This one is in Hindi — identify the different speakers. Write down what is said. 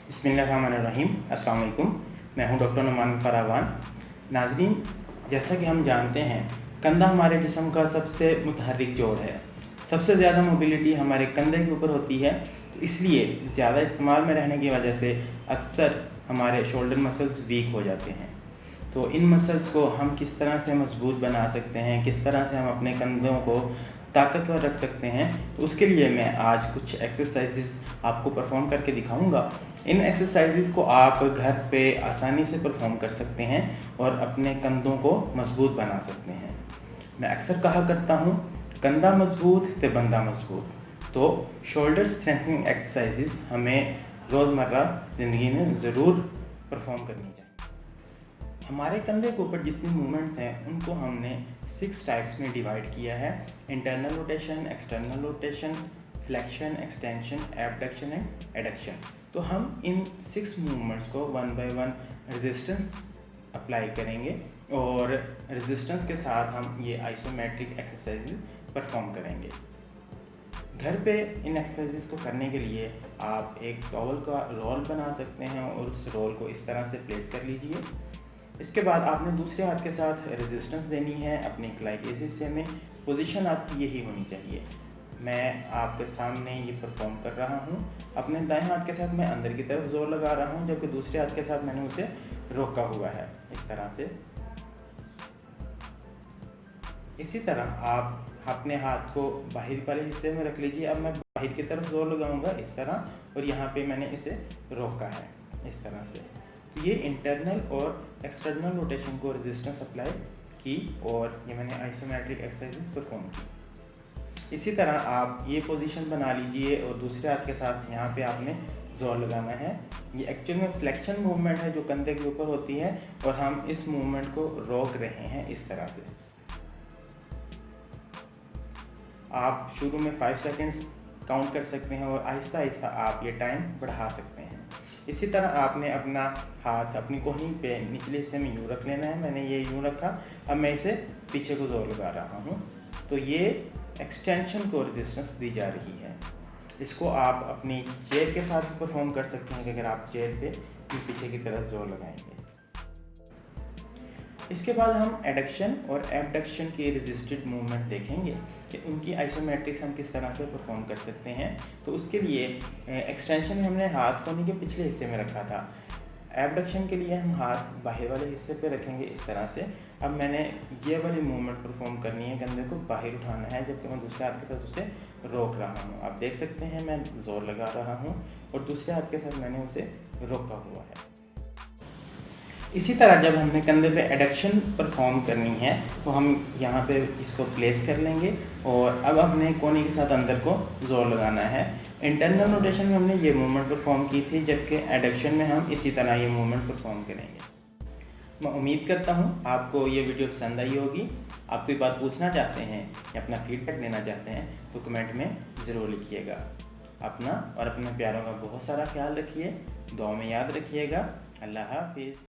Speaker 1: बिस्मिल्लाहिर्रहमानिर्रहीम। अस्सलाम वालेकुम। मैं हूं डॉक्टर नुमान फरावान। नाज़रीन, जैसा कि हम जानते हैं, कंधा हमारे जिस्म का सबसे मुतहर्रिक जोड़ है। सबसे ज़्यादा मोबिलिटी हमारे कंधे के ऊपर होती है, तो इसलिए ज़्यादा इस्तेमाल में रहने की वजह से अक्सर हमारे शोल्डर मसल्स वीक हो जाते हैं। तो इन मसल्स को हम किस तरह से मजबूत बना सकते हैं, किस तरह से हम अपने कंधों को ताकतवर रख सकते हैं, तो उसके लिए मैं आज कुछ एक्सरसाइजेस आपको परफॉर्म करके दिखाऊंगा। इन एक्सरसाइजेस को आप घर पे आसानी से परफॉर्म कर सकते हैं और अपने कंधों को मजबूत बना सकते हैं। मैं अक्सर कहा करता हूँ, कंधा मजबूत तो बंदा मजबूत। तो शोल्डर स्ट्रेंथनिंग एक्सरसाइजेस हमें रोज़मर्रा ज़िंदगी में ज़रूर परफॉर्म करनी चाहिए। हमारे कंधे के ऊपर जितनी मूवमेंट्स हैं उनको हमने 6 टाइप्स में डिवाइड किया है। Internal rotation, external rotation, flexion, extension, abduction and adduction. तो हम इन 6 मूवमेंट्स को one by one resistance apply करेंगे और रेजिस्टेंस के साथ हम ये आइसोमेट्रिक एक्सरसाइजेस परफॉर्म करेंगे। घर पे इन एक्सरसाइजेस को करने के लिए आप एक टॉवल का रोल बना सकते हैं और उस रोल को इस तरह से प्लेस कर लीजिए। इसके बाद आपने दूसरे हाथ के साथ रेजिस्टेंस देनी है अपनी कलाई के इस हिस्से में। पोजीशन आपकी यही होनी चाहिए। मैं आपके सामने ये परफॉर्म कर रहा हूँ। अपने दाएं हाथ के साथ मैं अंदर की तरफ जोर लगा रहा हूँ, जबकि दूसरे हाथ के साथ मैंने उसे रोका हुआ है इस तरह से। इसी तरह आप अपने हाथ को बाहर वाले हिस्से में रख लीजिए। अब मैं बाहर की तरफ जोर लगाऊंगा इस तरह, और यहाँ पे मैंने इसे रोका है इस तरह से। तो ये इंटरनल और एक्सटर्नल रोटेशन को रेजिस्टेंस अप्लाई की और ये मैंने आइसोमेट्रिक एक्सरसाइजेस परफॉर्म की। इसी तरह आप ये पोजीशन बना लीजिए और दूसरे हाथ के साथ यहाँ पे आपने जोर लगाना है। ये एक्चुअल में फ्लेक्शन मूवमेंट है जो कंधे के ऊपर होती है, और हम इस मूवमेंट को रोक रहे हैं इस तरह से। आप शुरू में 5 सेकेंड्स काउंट कर सकते हैं और आहिस्ता आहिस्ता आप ये टाइम बढ़ा सकते हैं। इसी तरह आपने अपना हाथ अपनी कोहनी पे निचले हिस्से में यूँ रख लेना है। मैंने ये यूँ रखा। अब मैं इसे पीछे को जोर लगा रहा हूँ, तो ये एक्सटेंशन को रेजिस्टेंस दी जा रही है। इसको आप अपनी चेयर के साथ परफॉर्म कर सकते हैं कि अगर आप चेयर पे पीछे की तरफ जोर लगाएंगे। इसके बाद हम एडक्शन और एबडक्शन की रेजिस्टेड मूवमेंट देखेंगे कि उनकी आइसोमेट्रिक्स हम किस तरह से परफॉर्म कर सकते हैं। तो उसके लिए एक्सटेंशन में हमने हाथ कोहनी के पिछले हिस्से में रखा था। एबडक्शन के लिए हम हाथ बाहर वाले हिस्से पे रखेंगे इस तरह से। अब मैंने ये वाली मूवमेंट परफॉर्म करनी है, कंधे को बाहर उठाना है, जबकि मैं दूसरे हाथ के साथ उसे रोक रहा हूँ। आप देख सकते हैं मैं जोर लगा रहा हूँ और दूसरे हाथ के साथ मैंने उसे रोका हुआ है। इसी तरह जब हमने कंधे पे एडक्शन परफॉर्म करनी है तो हम यहाँ पे इसको प्लेस कर लेंगे और अब हमने कोहनी के साथ अंदर को जोर लगाना है। इंटरनल रोटेशन में हमने ये मूवमेंट परफॉर्म की थी, जबकि एडक्शन में हम इसी तरह ये मूवमेंट परफॉर्म करेंगे। मैं उम्मीद करता हूँ आपको ये वीडियो पसंद आई होगी। आप कोई बात पूछना चाहते हैं या अपना फीडबैक देना चाहते हैं तो कमेंट में ज़रूर लिखिएगा। अपना और अपने प्यारों का बहुत सारा ख्याल रखिए, दुआ में याद रखिएगा। अल्लाह हाफिज़।